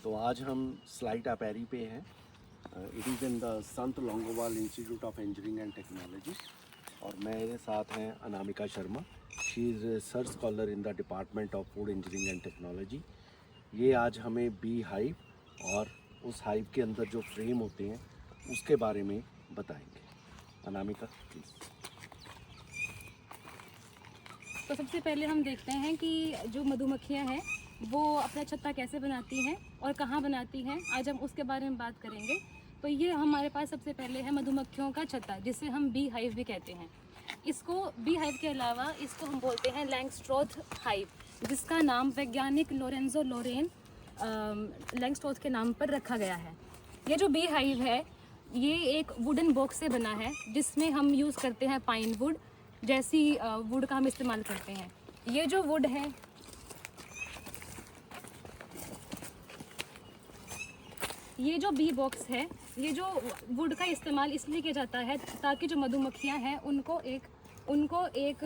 तो आज हम स्लाइट अपेरी पे हैं। It is in the Sant Longowal institute of engineering and technology और मेरे साथ हैं Anamika Sharma. She is research scholar in the department of food engineering and technology. ये आज हमें बी हाइव और उस हाइव के अंदर जो फ्रेम होते हैं उसके बारे में बताएंगे। अनामिका प्लीज़। तो सबसे पहले हम देखते हैं कि जो मधुमक्खियां हैं वो अपना छत्ता कैसे बनाती हैं और कहाँ बनाती हैं। आज हम उसके बारे में बात करेंगे। तो ये हमारे पास सबसे पहले है मधुमक्खियों का छत्ता, जिसे हम बी हाइव भी कहते हैं। इसको बी हाइव के अलावा इसको हम बोलते हैं लैंगस्ट्रोथ हाइव, जिसका नाम वैज्ञानिक लोरेंजो लोरेन लैंगस्ट्रोथ के नाम पर रखा गया है। ये जो बी हाइव है ये एक वुडन बॉक्स से बना है, जिसमें हम यूज़ करते हैं पाइन वुड जैसी वुड का हम इस्तेमाल करते हैं। ये जो वुड है ये जो बी बॉक्स है, ये जो वुड का इस्तेमाल इसलिए किया जाता है ताकि जो मधुमक्खियां हैं उनको एक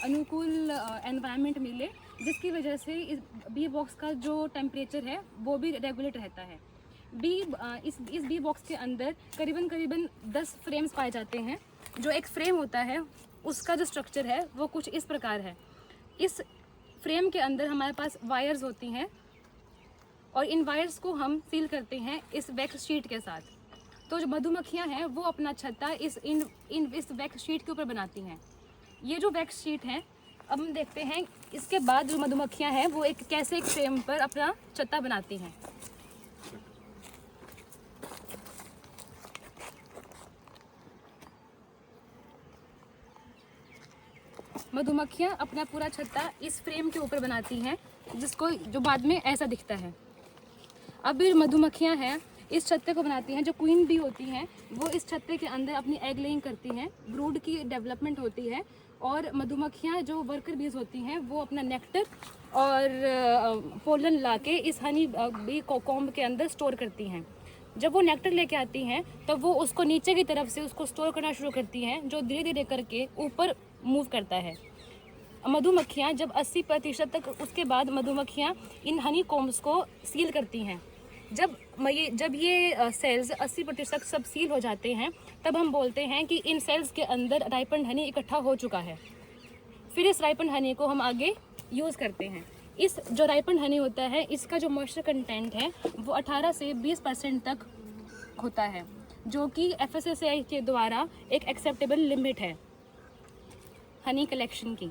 अनुकूल एनवायरनमेंट मिले, जिसकी वजह से इस बी बॉक्स का जो टेम्परेचर है वो भी रेगुलेट रहता है। इस बी बॉक्स के अंदर करीबन 10 फ्रेम्स पाए जाते हैं। जो एक फ्रेम होता है उसका जो स्ट्रक्चर है वो कुछ इस प्रकार है। इस फ्रेम के अंदर हमारे पास वायर्स होती हैं और इन वायर्स को हम सील करते हैं इस वैक्स शीट के साथ। तो जो मधुमक्खियां हैं वो अपना छत्ता इस वैक्स शीट के ऊपर बनाती हैं। ये जो वैक्स शीट है, अब हम देखते हैं इसके बाद जो मधुमक्खियां हैं वो कैसे एक फ्रेम पर अपना छत्ता बनाती हैं। मधुमक्खियां अपना पूरा छत्ता इस फ्रेम के ऊपर बनाती हैं, जो बाद में ऐसा दिखता है। अब जो मधुमक्खियां हैं इस छत्ते को बनाती हैं। जो क्वीन बी होती हैं वो इस छत्ते के अंदर अपनी एग लेइंग करती हैं, ब्रूड की डेवलपमेंट होती है। और मधुमक्खियां जो वर्कर बीज होती हैं वो अपना नेक्टर और पोलन लाके इस हनी बी कॉम्ब के अंदर स्टोर करती हैं। जब वो नेक्टर लेके आती हैं तब वो उसको नीचे की तरफ से उसको स्टोर करना शुरू करती हैं, जो धीरे धीरे करके ऊपर मूव करता है। मधुमक्खियाँ जब 80% तक, उसके बाद मधुमक्खियाँ इन हनी कॉम्ब्स को सील करती हैं। जब ये सेल्स 80% सब सील हो जाते हैं तब हम बोलते हैं कि इन सेल्स के अंदर राइपन हनी इकट्ठा हो चुका है। फिर इस राइपन हनी को हम आगे यूज़ करते हैं। इस जो राइपन हनी होता है इसका जो मॉइस्चर कंटेंट है वो 18 से 20% तक होता है, जो कि FSSAI के द्वारा एक एक्सेप्टेबल लिमिट है हनी कलेक्शन की।